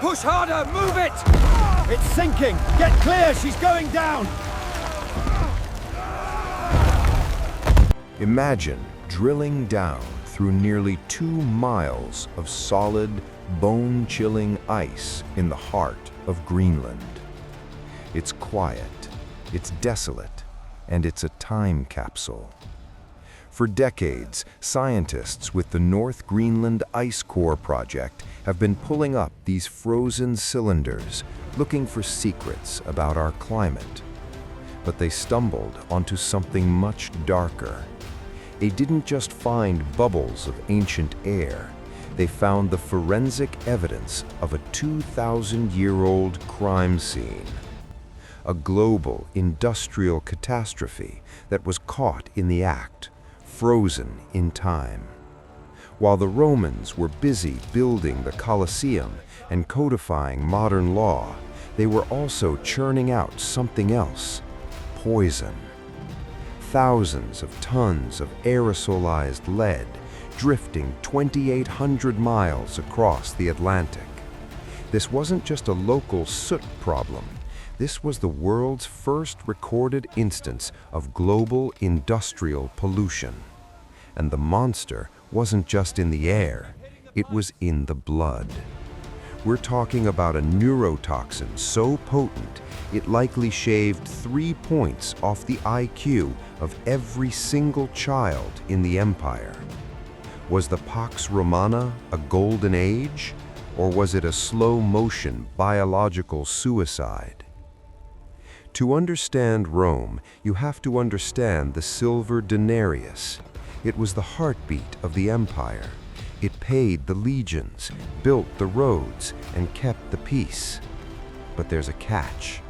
Push harder! Move it! It's sinking! Get clear! She's going down! Imagine drilling down through nearly 2 miles of solid, bone-chilling ice in the heart of Greenland. It's quiet, it's desolate, and it's a time capsule. For decades, scientists with the North Greenland Ice Core project have been pulling up these frozen cylinders, looking for secrets about our climate. But they stumbled onto something much darker. They didn't just find bubbles of ancient air, they found the forensic evidence of a 2,000-year-old crime scene. A global industrial catastrophe that was caught in the act, frozen in time. While the Romans were busy building the Colosseum and codifying modern law, they were also churning out something else: poison. Thousands of tons of aerosolized lead drifting 2,800 miles across the Atlantic. This wasn't just a local soot problem. This was the world's first recorded instance of global industrial pollution. And the monster wasn't just in the air, it was in the blood. We're talking about a neurotoxin so potent, it likely shaved 3 points off the IQ of every single child in the empire. Was the Pax Romana a golden age, or was it a slow-motion biological suicide? To understand Rome, you have to understand the silver denarius. It was the heartbeat of the empire. It paid the legions, built the roads, and kept the peace. But there's a catch.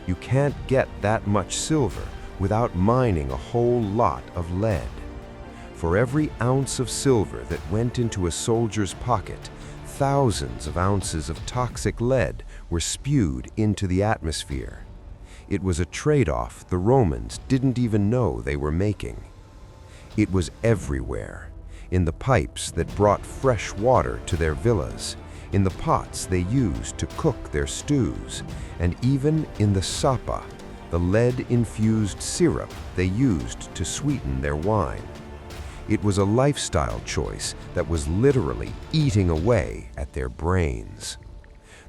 You can't get that much silver without mining a whole lot of lead. For every ounce of silver that went into a soldier's pocket, thousands of ounces of toxic lead were spewed into the atmosphere. It was a trade-off the Romans didn't even know they were making. It was everywhere. In the pipes that brought fresh water to their villas, in the pots they used to cook their stews, and even in the sapa, the lead-infused syrup they used to sweeten their wine. It was a lifestyle choice that was literally eating away at their brains.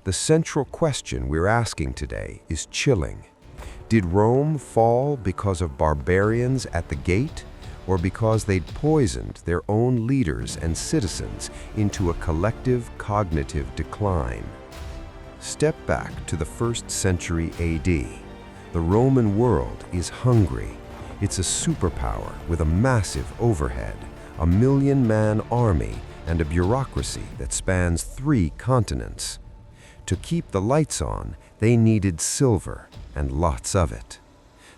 The central question we're asking today is chilling. Did Rome fall because of barbarians at the gate, or because they'd poisoned their own leaders and citizens into a collective cognitive decline? Step back to the 1st century AD. The Roman world is hungry. It's a superpower with a massive overhead, a 1 million-man army, and a bureaucracy that spans 3 continents. To keep the lights on, they needed silver, and lots of it.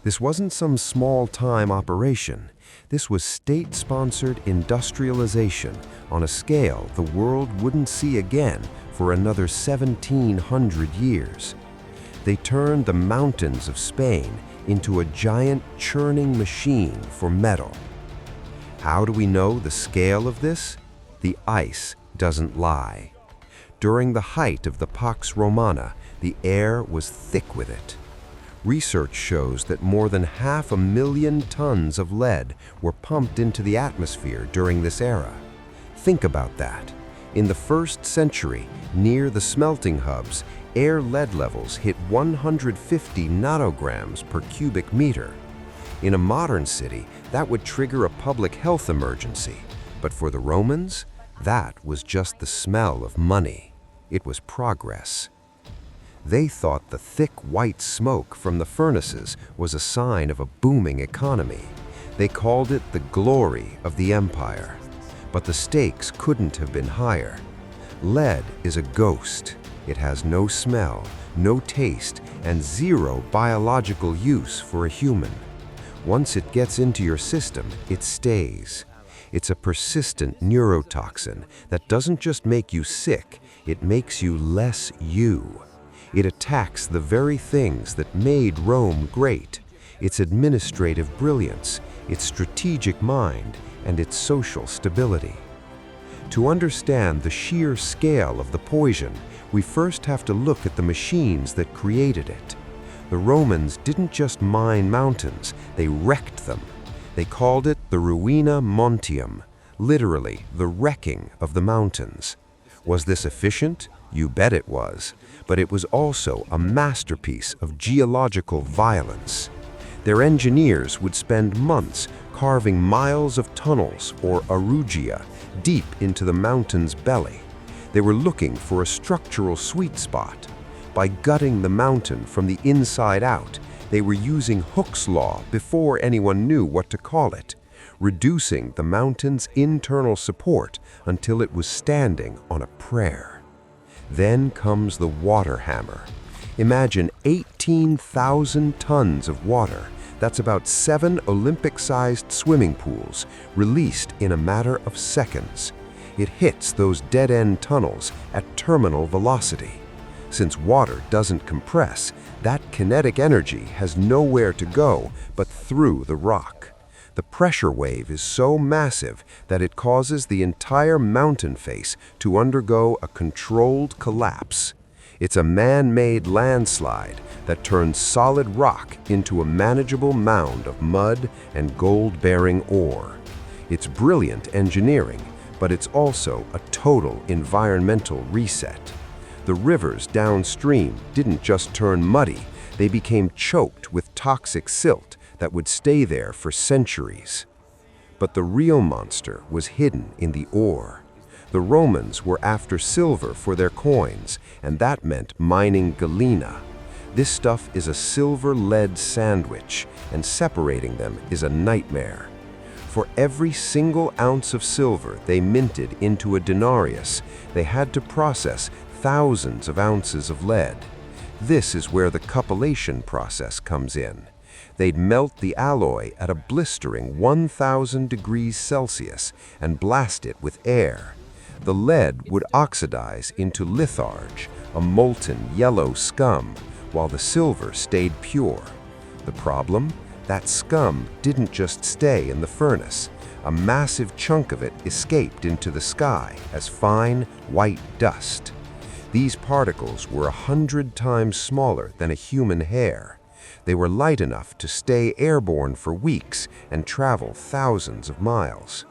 This wasn't some small-time operation. This was state-sponsored industrialization on a scale the world wouldn't see again for another 1,700 years. They turned the mountains of Spain into a giant churning machine for metal. How do we know the scale of this? The ice doesn't lie. During the height of the Pax Romana, the air was thick with it. Research shows that more than 500,000 tons of lead were pumped into the atmosphere during this era. Think about that. In the 1st century, near the smelting hubs, air lead levels hit 150 nanograms per cubic meter. In a modern city, that would trigger a public health emergency. But for the Romans, that was just the smell of money. It was progress. They thought the thick white smoke from the furnaces was a sign of a booming economy. They called it the glory of the empire. But the stakes couldn't have been higher. Lead is a ghost. It has no smell, no taste, and 0 biological use for a human. Once it gets into your system, it stays. It's a persistent neurotoxin that doesn't just make you sick, it makes you less you. It attacks the very things that made Rome great: its administrative brilliance, its strategic mind, and its social stability. To understand the sheer scale of the poison, we first have to look at the machines that created it. The Romans didn't just mine mountains, they wrecked them. They called it the Ruina Montium, literally the wrecking of the mountains. Was this efficient? You bet it was. But it was also a masterpiece of geological violence. Their engineers would spend months carving miles of tunnels, or arugia, deep into the mountain's belly. They were looking for a structural sweet spot. By gutting the mountain from the inside out, they were using Hooke's law before anyone knew what to call it, reducing the mountain's internal support until it was standing on a prayer. Then comes the water hammer. Imagine 18,000 tons of water, that's about 7 Olympic-sized swimming pools, released in a matter of seconds. It hits those dead-end tunnels at terminal velocity. Since water doesn't compress, that kinetic energy has nowhere to go but through the rock. The pressure wave is so massive that it causes the entire mountain face to undergo a controlled collapse. It's a man-made landslide that turns solid rock into a manageable mound of mud and gold-bearing ore. It's brilliant engineering, but it's also a total environmental reset. The rivers downstream didn't just turn muddy, they became choked with toxic silt that would stay there for centuries. But the real monster was hidden in the ore. The Romans were after silver for their coins, and that meant mining galena. This stuff is a silver-lead sandwich, and separating them is a nightmare. For every single ounce of silver they minted into a denarius, they had to process thousands of ounces of lead. This is where the cupellation process comes in. They'd melt the alloy at a blistering 1,000 degrees Celsius and blast it with air. The lead would oxidize into litharge, a molten yellow scum, while the silver stayed pure. The problem? That scum didn't just stay in the furnace. A massive chunk of it escaped into the sky as fine, white dust. These particles were 100 times smaller than a human hair. They were light enough to stay airborne for weeks and travel thousands of miles.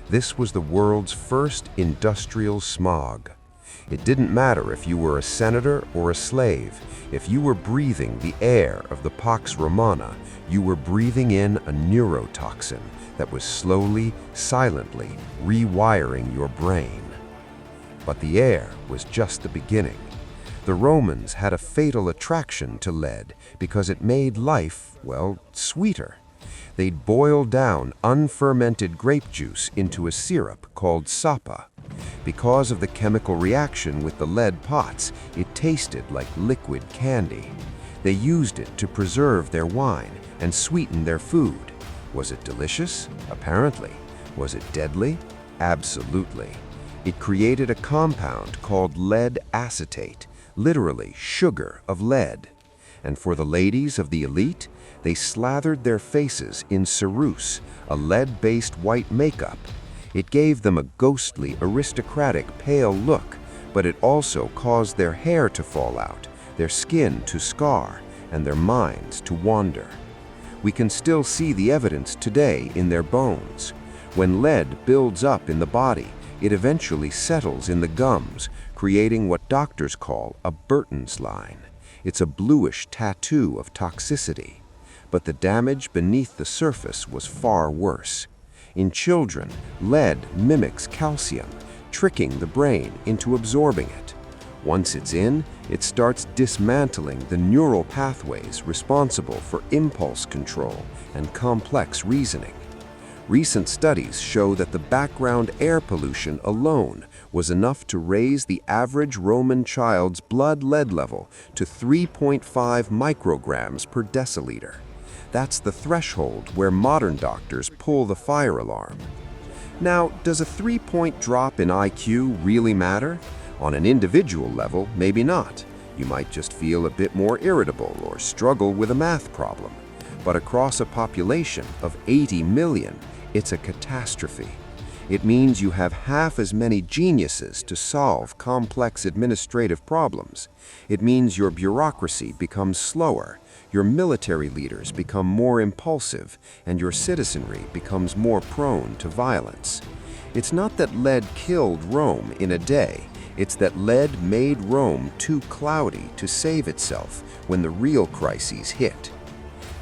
This was the world's first industrial smog. It didn't matter if you were a senator or a slave. If you were breathing the air of the Pax Romana, you were breathing in a neurotoxin that was slowly, silently rewiring your brain. But the air was just the beginning. The Romans had a fatal attraction to lead because it made life, well, sweeter. They'd boil down unfermented grape juice into a syrup called sapa. Because of the chemical reaction with the lead pots, it tasted like liquid candy. They used it to preserve their wine and sweeten their food. Was it delicious? Apparently. Was it deadly? Absolutely. It created a compound called lead acetate, literally sugar of lead. And for the ladies of the elite, they slathered their faces in ceruse, a lead-based white makeup. It gave them a ghostly, aristocratic, pale look, but it also caused their hair to fall out, their skin to scar, and their minds to wander. We can still see the evidence today in their bones. When lead builds up in the body, it eventually settles in the gums, creating what doctors call a Burton's line. It's a bluish tattoo of toxicity. But the damage beneath the surface was far worse. In children, lead mimics calcium, tricking the brain into absorbing it. Once it's in, it starts dismantling the neural pathways responsible for impulse control and complex reasoning. Recent studies show that the background air pollution alone was enough to raise the average Roman child's blood lead level to 3.5 micrograms per deciliter. That's the threshold where modern doctors pull the fire alarm. Now, does a 3-point drop in IQ really matter? On an individual level, maybe not. You might just feel a bit more irritable or struggle with a math problem. But across a population of 80 million, it's a catastrophe. It means you have half as many geniuses to solve complex administrative problems. It means your bureaucracy becomes slower, your military leaders become more impulsive, and your citizenry becomes more prone to violence. It's not that lead killed Rome in a day. It's that lead made Rome too cloudy to save itself when the real crises hit.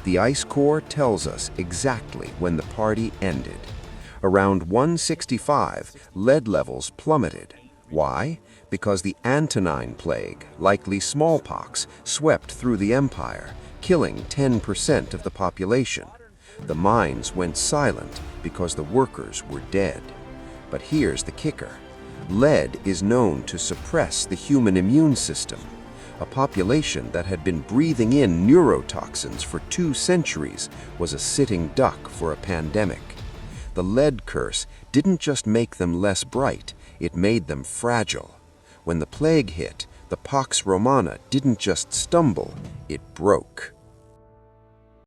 The ice core tells us exactly when the party ended. Around 165, lead levels plummeted. Why? Because the Antonine Plague, likely smallpox, swept through the empire, killing 10% of the population. The mines went silent because the workers were dead. But here's the kicker. Lead is known to suppress the human immune system. A population that had been breathing in neurotoxins for 2 centuries was a sitting duck for a pandemic. The lead curse didn't just make them less bright, it made them fragile. When the plague hit, the Pax Romana didn't just stumble, it broke.